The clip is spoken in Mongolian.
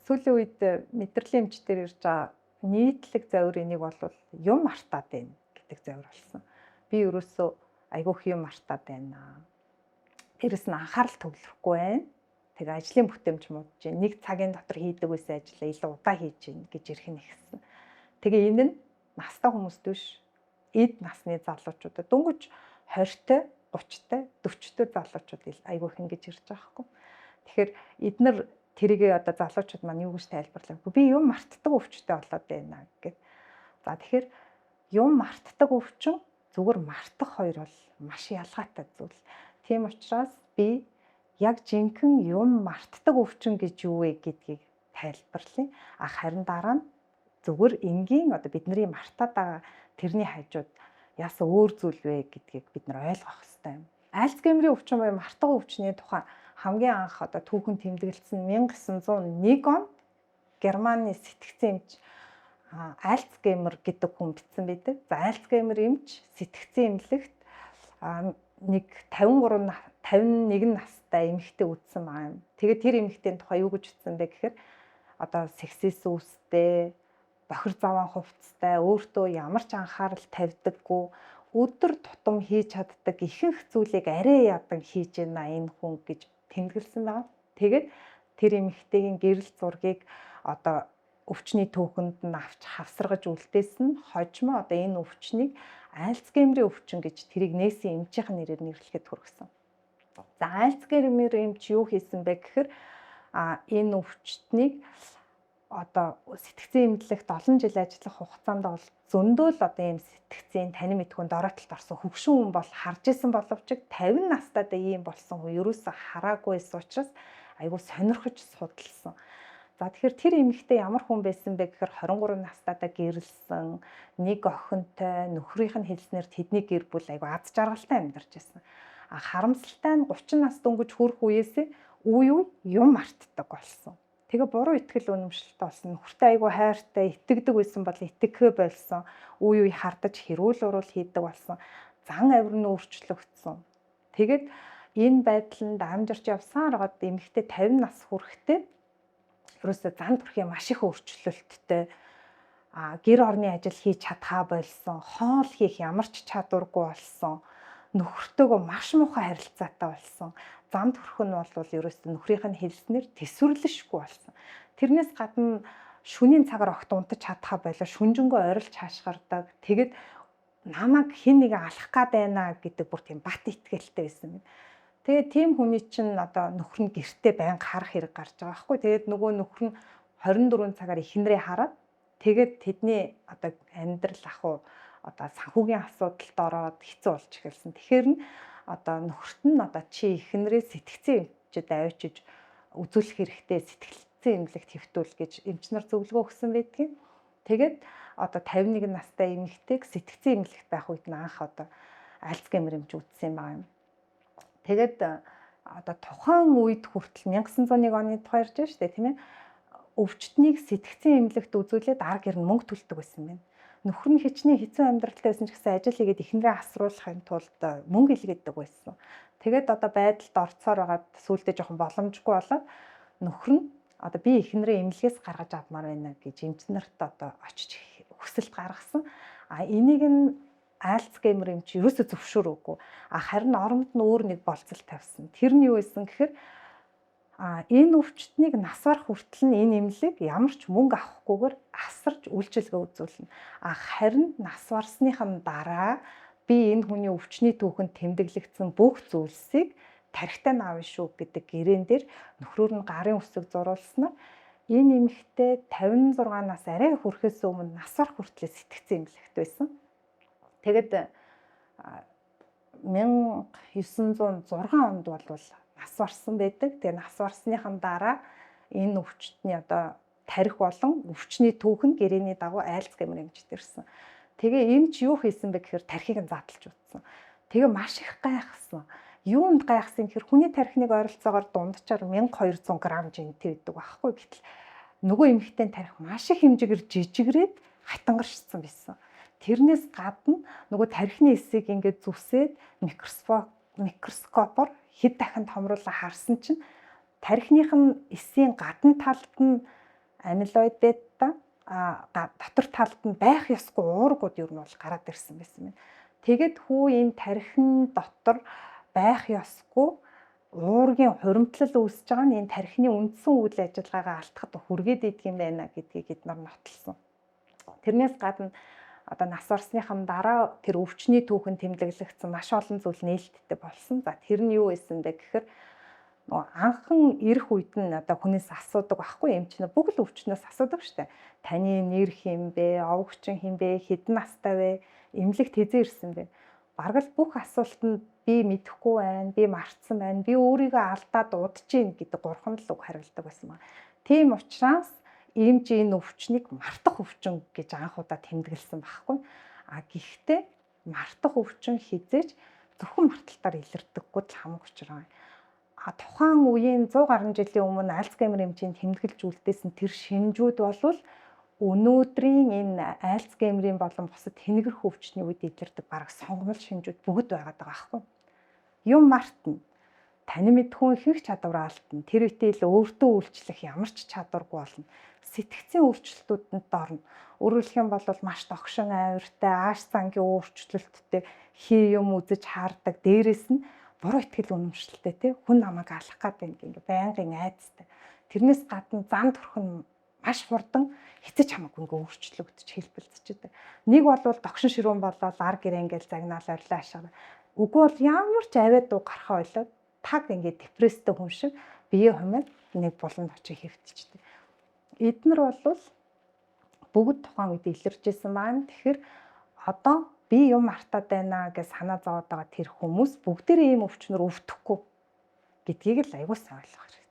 сүүлийн үед мэдрэлийн эмч дээр ирж байгаа нийтлэг завир энийг бол юм мартаад байна гэдэг завир болсон. Би ерөөсөө айгүйх юм мартаад байна. Тэрэс нь анхаарал төвлөрөхгүй байна. Тэгээ ажлын бүтээмж муудаж байна. Нэг цагийн дотор хийдэг байсан ажлаа илүү удаа хийж гин гэж ирэх нь ихсэн. Тэгээ энэ нь настай хүмүүст биш, эд насны залуучуудад дөнгөж 20-той, 30-тай, 40-той залуучууд айгүйх ингэж ирж байгаа хгүй. Тэгэхээр эднэр тэрийгээ одоо залуучууд маань юу гэж тайлбарлав? Би юм мартдаг өвчтөй болоод байна гэд. За тэгэхээр юм мартдаг өвчин зүгээр мартах хоёр бол маш ялгаатай зүйл. Тийм учраас би яг жинхэнэ юм мартдаг өвчин гэж юу вэ гэдгийг тайлбарлая. Харин дараа нь зүгээр энгийн одоо бидний мартаад байгаа тэрний хажууд яасан өөр зүйл вэ гэдгийг бид нар ойлгох хэрэгтэй юм. Альцгеймерийн өвчин буюу мартах өвчний тухай хамгийн анх одоо түүхэн тэмдэглэсэн 1901 онд Германы сэтгцэн эмч Альцгеймер гэдэг хүн бичсэн байдаг. За Альцгеймер эмч сэтгцэн эмнэлэгт нэг 51 настай эмэгтэй үдсэн байгаа юм. Тэгээд тэр эмэгтэйн тухай юу гэж утсан бэ гэхээр одоо сексис үүстэй, бохир заван хувцастай, өөртөө ямар ч анхаарал тавьдаггүй, өдөр тутам хийж чаддаг ихэнх зүйлийг арай ядан хийж байна энэ хүн гэж тэмдэглэсэн байна. Тэгээд тэр эмэгтэйгийн гэрэл зургийг одоо өвчний түүхэнд нь авч хавсаргаж үлдээсэн хожимо одоо энэ өвчнийг Альцгеймерийн өвчин гэж тэрийг нээсэн эмчийн нэрээр нэрлэхэд хүргэсэн. За Альцгеймер эмч юу хийсэн бэ гэхээр энэ өвчтнийг одоо сэтгцэн эмнэлэгт олон жил ажиллах хугацаанд бол зөндөө л одоо ийм сэтгцэн танин мэдхүн дороотолд орсон хөвшин хүн бол харж исэн боловч 50 настайдаа ийм болсон хүн ерөөсө хараагүйсэн учраас айгүй сонирхож судалсан. За тэгэхээр тэр эмэгтэй ямар хүн байсан бэ гэхээр 23 настайдаа гэрэлсэн, нэг охинтой, нөхрийнх нь хэлснээр тэдний гэр бүл айгүй аз жаргалтай амьдарч байсан. Харамсалтай нь 30 нас дөнгөж хүрэх үеэсээ үе юм мартдаг болсон. Тэгээ буруу итгэл үнэмшилтэй болсон. Нөхөртэй айгүй хайртай, итгэдэг байсан бол итгэхээ болсон. Үе хардаж хэрүүл урал хийдэг болсон. Зан авир нь өөрчлөгдсөн. Тэгээд энэ байдланд амжирч явсаар гад эмэгтэй 50 нас хүрэхдээ ерөөсөө зан төрхийн маш их өөрчлөлттэй гэр орны ажил хийж чадхаа болсон, хоол хийх ямар ч чадваргүй болсон, нөхөртөөгөө маш муухай харилцаатай болсон. Зам төрх нь бол ерөөсөө нөхрийнх нь хэлснээр тэсвэрлэшгүй болсон. Тэрнээс гадна шөнийн цагаар огт унтаж чадхаа болоо шүнжэнгөө ойрлж хаашгирдаг. Тэгэд намайг хэн нэгэн алах гад байна гэдэг бүр тийм бат итгэлтэй байсан юм. Тэгээд тийм хүний чинь одоо нөхөр нь гэртээ байнга харах хэрэг гарч байгаа байхгүй. Тэгээд нөгөө нөхөр нь 24 цагаар эхнэрээ хараад тэгээд тэдний одоо амьдрал ахуй одоо санхүүгийн асуудалд ороод хэцүү болж эхэлсэн. Тэгэхээр нь одоо нөхөрт нь одоо чи эхнэрээ сэтгцэн эмчэд авчиж үзүүлэх хэрэгтэй, сэтгцэн эмнэлэгт хэвтүүл гэж эмчнэр зөвлөгөө өгсөн байдгийг. Тэгээд одоо 51 настай эмэгтэйг сэтгцэн эмнэлэгт байх үед нь анх одоо Альцгеймер эмч үзсэн юм байна. Тэгээд одоо тухайн үед хүртэл 1901 оны тухай ярьж байна шүү дээ, тийм ээ. Өвчтнийг сэтгцэн эмнэлэгт үзүүлээд арга гэр нь мөнгө төлдөг байсан юм. Нөхөр нь хичнээн хэцүү амьдралтай байсан ч гэсэн ажил хийгээд эхнэрээ асруулахын тулд мөнгө илгээдэг байсан. Тэгээд одоо байдалд орцоор байгаад сүүлдээ жоохон боломжгүй болоод нөхөр нь одоо би эхнэрээ эмнэлгээс гаргаж авмаар байна гэж эмч нарт одоо очиж хүсэлт гаргасан. Энийг нь Альцгеймер эмч ерөөсө зөвшөөрөөгүй. Харин оронд нь өөр нэг болцол тавьсан. Тэр нь юу байсан гэхээр энэ өвчтнийг нас барах хүртэл нь энэ эмнэлэг ямар ч мөнгө авахгүйгээр асарч үйлчилгээ үзүүлнэ. Харин нас барсныхан дараа би энэ хүний өвчний түүхэнд тэмдэглэгдсэн бүх зүйлсийг тархитаа наавна шүү гэдэг гэрээн дээр нөхрөөр нь гарын үсэг зурулснаар энэ эмэгтэй 56 нас арай хүрэхээс өмнө нас барах хүртэл сэтгцэн эмнэлэгт байсан. Тэгэд 1906 онд бол нас барсан байдаг. Тэгээ нас барсныхан дараа энэ өвчтний одоо тарих болон өвчний түүхэн гэрээний дагуу Альцгеймер эмчт ирсэн. Тэгээ эмч юу хийсэн бэ гэхээр тархийг нь задлж утсан. Тэгээ маш их гайхсан. Юунд гайхсан гэхээр хүний тархиныг ойролцоогоор дунджаар 1200 г жинтэй байдаг байхгүй. Гэтэл нөгөө эмэгтэй тарих маш их хэмжээгээр жижигрээд хатангаршсан байсан. Тэрнээс гадна нөгөө тархины эсийг ингээд зүсээд микроскопоор хэд дахин томруулан харсан чинь тархиных нь эсийн гадна талд нь амилоидта дотор талд нь байх ёсгүй уургууд ер нь бол гараад ирсэн байсан байна. Тэгээд хүү энэ тархин дотор байх ёсгүй уургийн хуримтлал үүсэж байгаа нь энэ тархины үндсэн үйл ажиллагаагаа алдахад хүргээд идэх юм байна гэдгийг эдгээр нотолсон. Тэрнээс гадна одоо нас орсныхан дараа тэр өвчний түүхэн тэмдэглэгдсэн маш олон зүйл нээлттэй болсон. За тэр нь юу байсан бэ гэхээр анхан ирэх үед нь одоо хүнээс асуудаг байхгүй юм чинь бүх л өвчнөөс асуудаг штэ. Таны нэр хэм бэ, овогчин хэм бэ, хэдэн настай вэ, эмнэлэгт хэзээ ирсэн бэ? Бараг л бүх асуултанд би мэдэхгүй байна, би мартсан байна, би өөрийгөө алдаад удаж гин гэдэг гурван л үг хариулдаг байсан байна. Тийм учраас эмч энэ өвчнийг мартах өвчин гэж анх удаа тэмдэглэсэн байхгүй. Гэхдээ мартах өвчин хизээж зөвхөн марталтаар илэрдэггүй л хамаагүй учраа. Тухайн үеийн 100 гаруй жилийн өмнө Альцгеймер эмчийн тэмдэглэж үлдээсэн тэр шинжүүд болвол өнөөдрийн энэ Альцгеймерийн болон бусад тэнэгрэх өвчтний үед илэрдэг бараг сонгомжтой шинжүүд бүгд байгаад байгаа байхгүй. Юм мартна. Таны мэдхүүн ихэнх чадвараа алдна. Тэр үетэл өөртөө үйлчлэх ямар ч чадваргүй болно. Сэтгцийн өөрчлөлтүүдэд орно. Өөрөөр хэлэх юм бол маш догшин авиртай, ааш зангийн өөрчлөлттэй хий юм үзэж хаардаг. Дээрээс нь буруу итгэл үнэмшилтэй тий хүн намайг алах гэдэг ингээ байнгын айдастай. Тэрнээс гадна зам төрх нь маш хурдан хэцэж хамаагүй ингээ өөрчлөгдөж хэлбэлцэж байдаг. Нэг бол догшин ширүүн болоод ар гэрээ ингээл загнаал орилоо ашиг. Үгүй бол ямар ч авиад дуу гарахаа ойлоод таг ингээ депресстэй хүн шиг бие хумд нэг буланд очиж хэвтчихдэг. Эднэр бол бүгд тухайн үед илэрчээсэн байна. Тэгэхээр одоо би юм мартаад байна гэж санаа зовоод байгаа тэр хүмүүс бүгдээрээ ийм өвчнөр өвдөхгүй гэдгийг л аягүй сайн ойлгох хэрэгтэй.